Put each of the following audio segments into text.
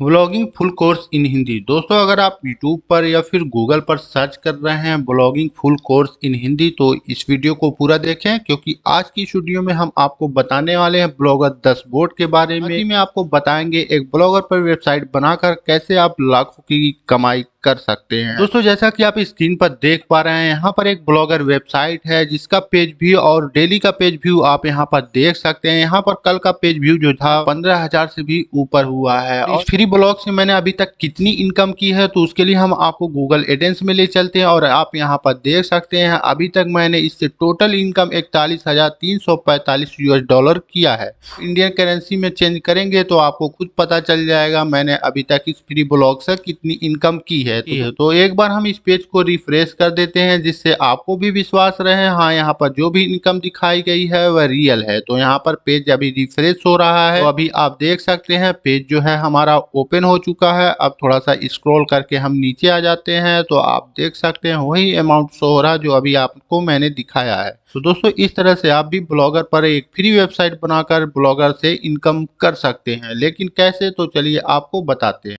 Blogging full course in Hindi. दोस्तों अगर आप यूट्यूब पर या फिर गूगल पर सर्च कर रहे हैं blogging full course in Hindi तो इस वीडियो को पूरा देखें, क्योंकि आज की इस वीडियो में हम आपको बताने वाले हैं ब्लॉगर डैशबोर्ड के बारे में आपको बताएंगे एक ब्लॉगर पर वेबसाइट बनाकर कैसे आप लाखों की कमाई कर सकते हैं। दोस्तों जैसा कि आप स्क्रीन पर देख पा रहे हैं, यहाँ पर एक ब्लॉगर वेबसाइट है जिसका पेज व्यू और डेली का पेज व्यू आप यहाँ पर देख सकते हैं। यहाँ पर कल का पेज व्यू जो था 15,000 से भी ऊपर हुआ है। और फ्री ब्लॉग से मैंने अभी तक कितनी इनकम की है तो उसके लिए हम आपको गूगल एडेंस में ले चलते हैं और आप यहाँ पर देख सकते हैं अभी तक मैंने इससे टोटल इनकम 41,345 यूएस डॉलर किया है। इंडियन करेंसी में चेंज करेंगे तो आपको खुद पता चल जाएगा मैंने अभी तक इस फ्री ब्लॉग से कितनी इनकम की है। तो एक बार हम इस पेज को रिफ्रेश कर देते हैं जिससे आपको भी विश्वास रहे हाँ यहाँ पर जो भी इनकम दिखाई गई है वह रियल है। तो यहाँ पर पेज अभी रिफ्रेश हो रहा है, तो अभी आप देख सकते हैं पेज जो है हमारा ओपन हो चुका है। अब थोड़ा सा स्क्रॉल करके हम नीचे आ जाते हैं तो आप देख सकते हैं वही अमाउंट शो हो रहा है जो अभी आपको मैंने दिखाया है। तो दोस्तों इस तरह से आप भी ब्लॉगर पर एक फ्री वेबसाइट बनाकर ब्लॉगर से इनकम कर सकते हैं, लेकिन कैसे तो चलिए आपको बताते हैं।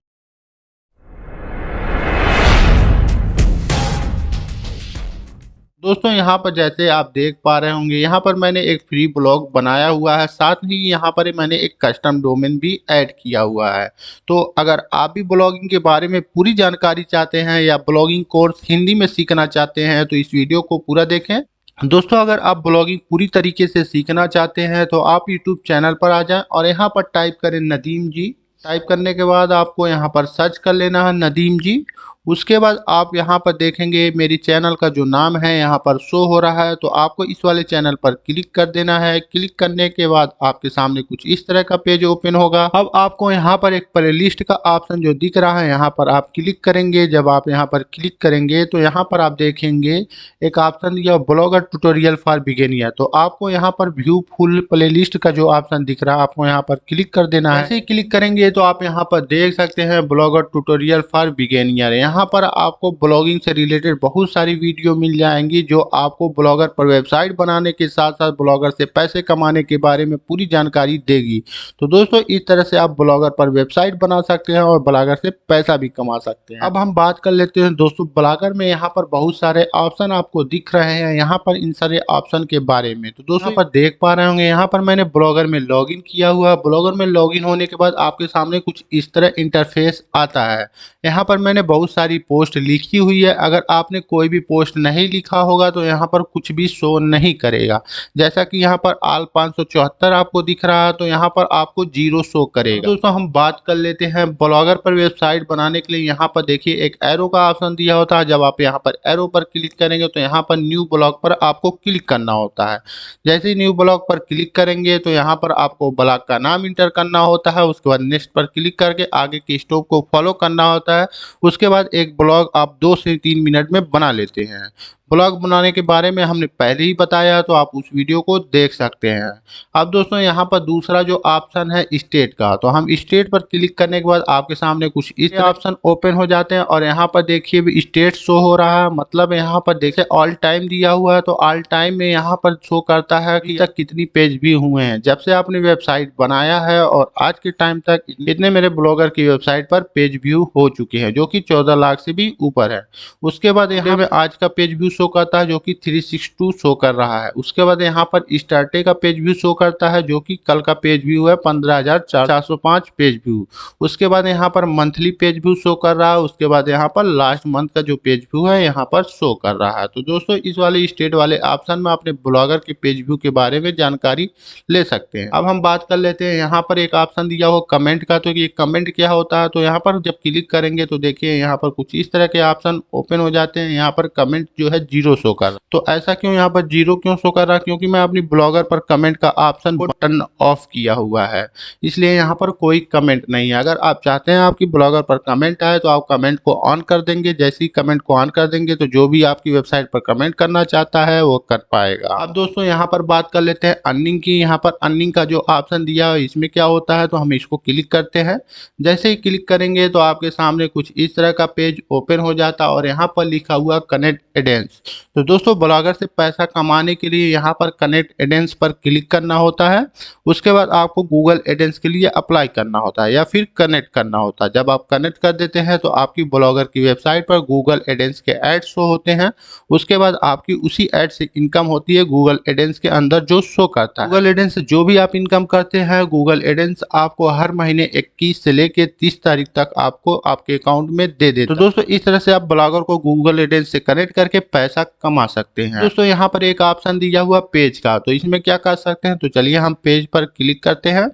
दोस्तों यहाँ पर जैसे आप देख पा रहे होंगे यहाँ पर मैंने एक फ्री ब्लॉग बनाया हुआ है, साथ ही यहाँ पर मैंने एक कस्टम डोमेन भी ऐड किया हुआ है। तो अगर आप भी ब्लॉगिंग के बारे में पूरी जानकारी चाहते हैं या ब्लॉगिंग कोर्स हिंदी में सीखना चाहते हैं तो इस वीडियो को पूरा देखें। दोस्तों अगर आप ब्लॉगिंग पूरी तरीके से सीखना चाहते हैं तो आप यूट्यूब चैनल पर आ जाएं और यहाँ पर टाइप करें नदीम जी। टाइप करने के बाद आपको यहाँ पर सर्च कर लेना है नदीम जी। उसके बाद आप यहाँ पर देखेंगे मेरी चैनल का जो नाम है यहाँ पर शो हो रहा है, तो आपको इस वाले चैनल पर क्लिक कर देना है। क्लिक करने के बाद आपके सामने कुछ इस तरह का पेज ओपन होगा। अब आपको यहाँ पर एक प्लेलिस्ट का ऑप्शन जो दिख रहा है यहाँ पर आप क्लिक करेंगे। जब आप यहाँ पर क्लिक करेंगे तो यहाँ पर आप देखेंगे एक ऑप्शन दिया ब्लॉगर ट्यूटोरियल फॉर बिगिनर। तो आपको यहाँ पर व्यू फुल प्लेलिस्ट का जो ऑप्शन दिख रहा है आपको यहाँ पर क्लिक कर देना है। ऐसे ही क्लिक करेंगे तो आप यहाँ पर देख सकते हैं ब्लॉगर ट्यूटोरियल फॉर बिगिनर। यहाँ पर आपको ब्लॉगिंग से रिलेटेड बहुत सारी वीडियो मिल जाएंगी जो आपको ब्लॉगर पर वेबसाइट बनाने के साथ साथ ब्लॉगर से पैसे कमाने के बारे में पूरी जानकारी देगी। तो दोस्तों इस तरह से आप ब्लॉगर पर वेबसाइट बना सकते हैं और ब्लॉगर से पैसा भी कमा सकते हैं। अब हम बात कर लेते हैं दोस्तों ब्लॉगर में यहाँ पर बहुत सारे ऑप्शन आपको दिख रहे हैं यहाँ पर इन सारे ऑप्शन के बारे में। तो दोस्तों यहाँ पर देख पा रहे होंगे यहाँ पर मैंने ब्लॉगर में लॉगिन किया हुआ है। ब्लॉगर में लॉगिन होने के बाद आपके सामने कुछ इस तरह इंटरफेस आता है। यहाँ पर मैंने बहुत सारी पोस्ट लिखी हुई है। अगर आपने कोई भी पोस्ट नहीं लिखा होगा तो यहाँ पर कुछ भी शो नहीं करेगा। जैसा कि यहाँ पर आल 574 आपको दिख रहा है तो यहाँ पर आपको 0 शो करेगा। दोस्तों हम बात कर लेते हैं ब्लॉगर पर वेबसाइट बनाने के लिए। यहाँ पर देखिए एक एरो का ऑप्शन दिया होता है। जब आप यहाँ पर एरो पर क्लिक करेंगे तो यहाँ पर न्यू ब्लॉग पर आपको क्लिक करना होता है। जैसे ही न्यू ब्लॉग पर क्लिक करेंगे तो यहाँ पर आपको ब्लॉग का नाम इंटर करना होता है। उसके बाद नेक्स्ट पर क्लिक करके आगे के स्टेप को फॉलो करना होता है। उसके बाद एक ब्लॉग आप 2 से 3 मिनट में बना लेते हैं। ब्लॉग बनाने के बारे में हमने पहले ही बताया तो आप उस वीडियो को देख सकते हैं। अब दोस्तों यहाँ पर दूसरा जो ऑप्शन है स्टेट का, तो हम स्टेट पर क्लिक करने के बाद आपके सामने कुछ इस ऑप्शन ओपन हो जाते हैं और यहाँ पर देखिए स्टेट शो हो रहा है। मतलब यहाँ पर देखिए ऑल टाइम दिया हुआ है तो ऑल टाइम में यहाँ पर शो करता है कि तक कितनी पेज भी हुए हैं जब से आपने वेबसाइट बनाया है। और आज के टाइम तक इतने मेरे ब्लॉगर की वेबसाइट पर पेज व्यू हो चुके हैं जो कि 14 लाख से भी ऊपर है। उसके बाद यहाँ में आज का पेज व्यू शो करता है जो कि 362 शो कर रहा है। उसके बाद यहाँ पर स्टार्टे का पेज व्यू शो करता है जो कि कल का पेज व्यू है 15,405 पेज व्यू। उसके बाद यहाँ पर मंथली पेज व्यू शो कर रहा है। उसके बाद यहाँ पर लास्ट मंथ का जो पेज व्यू है यहाँ पर शो कर रहा है। तो दोस्तों इस वाले स्टेट वाले ऑप्शन में अपने ब्लॉगर के पेज व्यू के बारे में जानकारी ले सकते हैं। अब हम बात कर लेते हैं यहाँ पर एक ऑप्शन दिया हो कमेंट का। तो ये कमेंट क्या होता है, तो यहाँ पर जब क्लिक करेंगे तो देखिए यहाँ पर कुछ इस तरह के ऑप्शन ओपन हो जाते हैं। यहाँ पर कमेंट जो है 0 शो कर रहा है। तो ऐसा क्यों यहाँ पर 0 क्यों शो कर रहा है, क्योंकि मैं अपनी ब्लॉगर पर कमेंट का ऑप्शन टर्न ऑफ किया हुआ है, इसलिए यहाँ पर कोई कमेंट नहीं है। अगर आप चाहते हैं आपकी ब्लॉगर पर कमेंट आए तो आप कमेंट को ऑन कर देंगे। जैसे ही कमेंट को ऑन कर देंगे तो जो भी आपकी वेबसाइट पर कमेंट करना चाहता है वो कर पाएगा। अब दोस्तों यहाँ पर बात कर लेते हैं अर्निंग की। यहाँ पर अर्निंग का जो ऑप्शन दिया है इसमें क्या होता है, तो हम इसको क्लिक करते हैं। जैसे ही क्लिक करेंगे तो आपके सामने कुछ इस तरह का पेज ओपन हो जाता है और यहाँ पर लिखा हुआ कनेक्ट एडेंस। तो दोस्तों ब्लॉगर से पैसा कमाने के लिए यहाँ पर कनेक्ट एडेंस पर क्लिक करना होता है। उसके बाद आपको गूगल एडेंस के लिए अप्लाई करना होता है या फिर कनेक्ट करना होता है। जब आप कनेक्ट कर देते हैं तो आपकी ब्लॉगर की वेबसाइट पर गूगल एडेंस के ऐड शो होते हैं। उसके बाद आपकी उसी ऐड से इनकम होती है गूगल एडेंस के अंदर जो शो करता है। गूगल एडेंस से जो भी आप इनकम करते हैं गूगल एडेंस आपको हर महीने 21 से लेके 30 तारीख तक आपको आपके अकाउंट में दे देता है। तो दोस्तों इस तरह से आप ब्लॉगर को गूगल एडेंस से कनेक्ट करके पैसा कमा सकते हैं। दोस्तों यहाँ पर एक ऑप्शन दिया हुआ पेज का, तो इसमें क्या कर सकते हैं, तो चलिए हम पेज पर क्लिक करते हैं।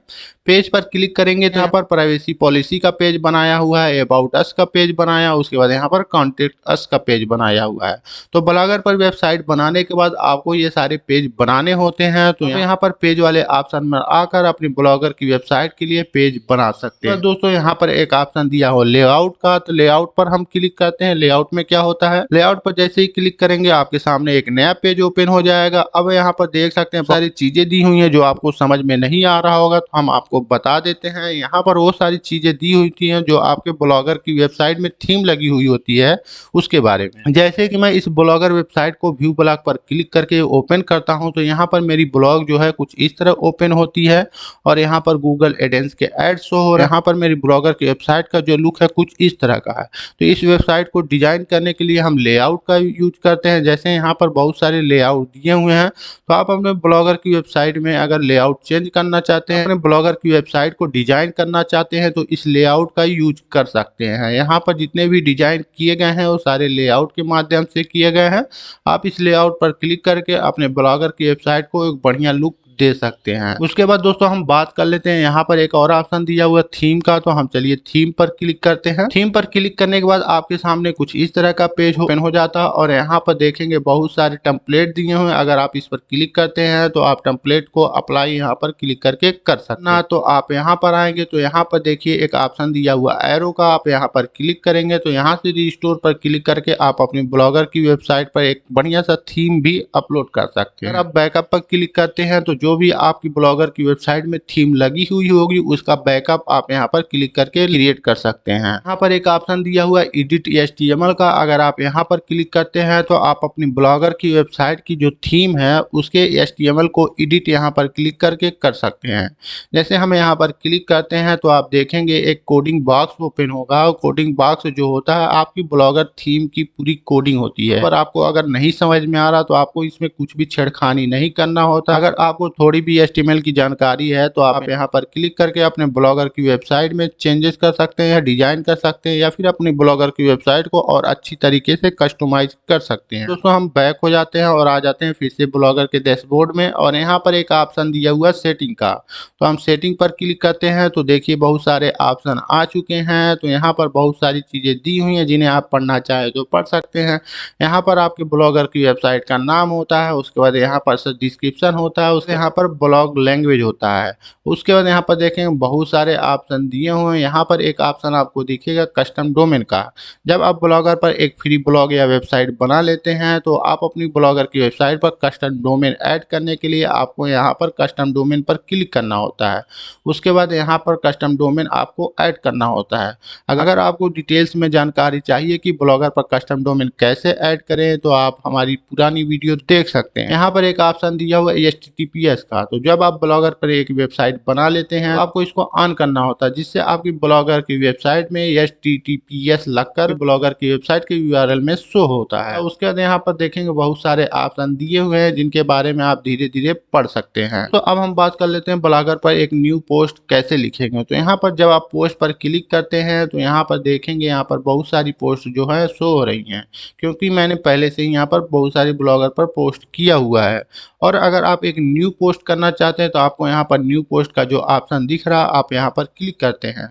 पेज पर क्लिक करेंगे तो यहाँ पर प्राइवेसी पॉलिसी का पेज बनाया हुआ है, अबाउट अस का पेज बनाया, उसके बाद यहाँ पर कॉन्टेक्ट अस का पेज बनाया हुआ है। तो ब्लॉगर पर वेबसाइट बनाने के बाद आपको ये सारे पेज बनाने होते हैं। तो यहाँ पर पेज वाले ऑप्शन में आकर अपनी ब्लॉगर की वेबसाइट के लिए पेज बना सकते हैं। तो दोस्तों यहाँ पर एक ऑप्शन दिया हो लेआउट का, तो लेआउट पर हम क्लिक करते हैं। लेआउट में क्या होता है, लेआउट पर जैसे ही क्लिक करेंगे आपके सामने एक नया पेज ओपन हो जाएगा। अब यहाँ पर देख सकते हैं सारी चीजें दी हुई हैं, जो आपको समझ में नहीं आ रहा होगा तो हम आपको बता देते हैं। यहाँ पर वो सारी चीजें दी हुई थी हैं जो आपके ब्लॉगर की वेबसाइट में थीम लगी हुई होती है उसके बारे में। जैसे कि मैं इस ब्लॉगर वेबसाइट को व्यू ब्लॉग पर क्लिक करके ओपन करता हूँ तो यहाँ पर मेरी ब्लॉग जो है कुछ इस तरह ओपन होती है और यहाँ पर गूगल एडेंस के ऐड शो हो रहे हैं। यहाँ पर मेरी ब्लॉगर की वेबसाइट का जो लुक है कुछ इस तरह का है। तो इस वेबसाइट को डिजाइन करने के लिए हम लेआउट का यूज करते हैं। जैसे यहाँ पर बहुत सारे लेआउट दिए हुए हैं, तो आप अपने ब्लॉगर की वेबसाइट में अगर लेआउट चेंज करना चाहते हैं, अपने ब्लॉगर की वेबसाइट को डिजाइन करना चाहते हैं तो इस लेआउट का यूज कर सकते हैं। यहाँ पर जितने भी डिजाइन किए गए हैं वो सारे लेआउट के माध्यम से किए गए हैं। आप इस लेआउट पर क्लिक करके अपने ब्लॉगर की वेबसाइट को एक बढ़िया लुक दे सकते हैं। उसके बाद दोस्तों हम बात कर लेते हैं, यहाँ पर एक और ऑप्शन दिया हुआ थीम का, तो हम चलिए थीम पर क्लिक करते हैं। थीम पर क्लिक करने के बाद आपके सामने कुछ इस तरह का पेज ओपन हो जाता है और यहाँ पर देखेंगे बहुत सारे टेम्पलेट दिए हुए हैं। अगर आप इस पर क्लिक करते हैं तो आप टेम्पलेट को अप्लाई यहाँ पर क्लिक करके कर सकते हैं। तो आप यहाँ पर आएंगे तो यहाँ पर देखिए एक ऑप्शन दिया हुआ एरो का, आप यहाँ पर क्लिक करेंगे तो यहाँ से रिस्टोर पर क्लिक करके आप अपनी ब्लॉगर की वेबसाइट पर एक बढ़िया सा थीम भी अपलोड कर सकते हैं। अगर आप बैकअप पर क्लिक करते हैं तो जो भी आपकी ब्लॉगर की वेबसाइट में थीम लगी हुई होगी उसका बैकअप आप यहाँ पर क्लिक करके क्रिएट कर सकते हैं। यहाँ पर एक ऑप्शन दिया हुआ है एडिट HTML का, अगर आप यहाँ पर क्लिक करते हैं तो आप अपनी ब्लॉगर की वेबसाइट की जो थीम है उसके HTML को एडिट यहाँ पर क्लिक करके कर सकते हैं। जैसे हम यहाँ पर क्लिक करते हैं तो आप देखेंगे एक कोडिंग बॉक्स ओपन होगा। कोडिंग बॉक्स जो होता है आपकी ब्लॉगर थीम की पूरी कोडिंग होती है। पर आपको अगर नहीं समझ में आ रहा तो आपको इसमें कुछ भी छेड़खानी नहीं करना होता। अगर आपको थोड़ी भी HTML की जानकारी है तो आप यहाँ पर क्लिक करके अपने ब्लॉगर की वेबसाइट में चेंजेस कर सकते हैं, डिजाइन कर सकते हैं या फिर अपनी ब्लॉगर की वेबसाइट को और अच्छी तरीके से कस्टमाइज कर सकते हैं। दोस्तों हम बैक हो जाते हैं और आ जाते हैं फिर से ब्लॉगर के डैशबोर्ड में और यहाँ पर एक ऑप्शन दिया हुआ सेटिंग का, तो हम सेटिंग पर क्लिक करते हैं तो देखिए बहुत सारे ऑप्शन आ चुके हैं। तो यहाँ पर बहुत सारी चीजें दी हुई हैं जिन्हें आप पढ़ना चाहे तो पढ़ सकते हैं। यहाँ पर आपके ब्लॉगर की वेबसाइट का नाम होता है, उसके बाद यहाँ पर डिस्क्रिप्शन होता है, उसके यहाँ पर ब्लॉग लैंग्वेज होता है। उसके बाद यहाँ पर देखेंगे बहुत सारे ऑप्शन दिए हुए हैं। यहाँ पर एक ऑप्शन आपको दिखेगा कस्टम डोमेन का। जब आप ब्लॉगर पर एक फ्री ब्लॉग या वेबसाइट बना लेते हैं तो आप अपनी ब्लॉगर की वेबसाइट पर कस्टम डोमेन ऐड करने के लिए आपको यहाँ पर कस्टम डोमेन पर क्लिक करना होता है। उसके बाद यहाँ पर कस्टम डोमेन आपको ऐड करना होता है। अगर आपको डिटेल्स में जानकारी चाहिए कि ब्लॉगर पर कस्टम डोमेन कैसे ऐड करें तो आप हमारी पुरानी वीडियो देख सकते हैं। यहाँ पर एक ऑप्शन दिया हुआ है HTTPS का, तो जब आप ब्लॉगर पर एक वेबसाइट बना लेते हैं तो आपको इसको ऑन करना होता है, जिससे आपकी ब्लॉगर की वेबसाइट में HTTPS लगकर ब्लॉगर की वेबसाइट के URL में शो होता है। उसके बाद यहाँ पर देखेंगे बहुत सारे ऑप्शन दिए हुए हैं जिनके बारे में आप धीरे धीरे पढ़ सकते हैं। तो अब हम बात कर लेते हैं ब्लॉगर पर एक न्यू पोस्ट कैसे लिखेंगे। तो यहाँ पर जब आप पोस्ट पर क्लिक करते हैं तो यहाँ पर देखेंगे यहाँ पर बहुत सारी पोस्ट जो है शो हो रही हैं, क्योंकि मैंने पहले से ही यहाँ पर बहुत सारी ब्लॉगर पर पोस्ट किया हुआ है। और अगर आप एक न्यू पोस्ट करना चाहते हैं तो आपको यहाँ पर न्यू पोस्ट का जो ऑप्शन दिख रहा है आप यहाँ पर क्लिक करते हैं।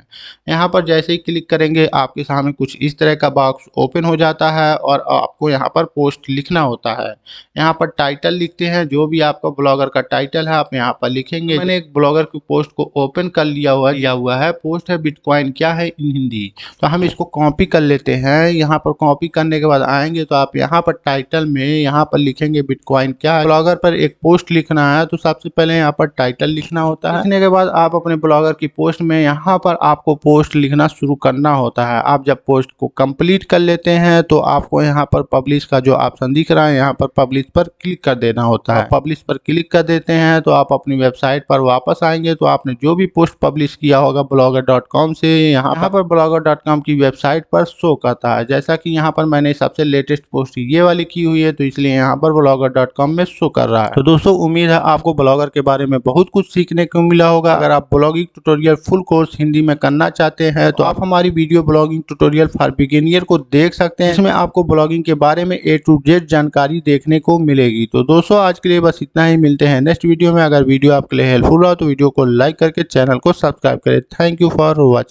यहाँ पर जैसे ही क्लिक करेंगे आपके सामने कुछ इस तरह का बॉक्स ओपन हो जाता है और आपको यहाँ पर पोस्ट लिखना होता है। यहाँ पर टाइटल लिखते हैं, जो भी आपका ब्लॉगर का टाइटल है आप यहाँ पर लिखेंगे। मैंने एक ब्लॉगर की पोस्ट को ओपन कर लिया हुआ है, पोस्ट है बिटकॉइन क्या है इन हिंदी। तो हम इसको कॉपी कर लेते हैं। यहाँ पर कॉपी करने के बाद आएंगे तो आप यहाँ पर टाइटल में यहाँ पर लिखेंगे बिटकॉइन क्या है। ब्लॉगर पर एक पोस्ट लिखना है तो सबसे पहले यहाँ पर टाइटल लिखना होता है। लिखने के बाद आप अपने ब्लॉगर की पोस्ट में यहाँ पर आपको पोस्ट लिखना शुरू करना होता है। आप जब पोस्ट को कंप्लीट कर लेते हैं तो आपको यहाँ पर पब्लिश का जो ऑप्शन दिख रहा है यहाँ पर पब्लिश पर क्लिक कर देना होता है। पब्लिश पर क्लिक कर देते हैं तो आप अपनी वेबसाइट पर वापस आएंगे तो आपने जो भी पोस्ट पब्लिश किया होगा blogger.com से यहाँ पर blogger.com की वेबसाइट पर शो करता है। जैसा कि यहाँ पर मैंने सबसे लेटेस्ट पोस्ट ये वाली की हुई है तो इसलिए यहाँ पर blogger.com में शो कर रहा है। तो दोस्तों उम्मीद है आपको ब्लॉगर के बारे में बहुत कुछ सीखने को मिला होगा। अगर आप blogging tutorial full course Hindi में करना चाहते हैं तो आप हमारी video blogging tutorial for beginner को देख सकते हैं। इसमें आपको ब्लॉगिंग के बारे में A to Z जानकारी देखने को मिलेगी। तो दोस्तों आज के लिए बस इतना ही, मिलते हैं नेक्स्ट वीडियो में। अगर वीडियो आपके लिए हेल्पफुल रहा तो वीडियो को लाइक करके चैनल को सब्सक्राइब करें। Thank you for watching.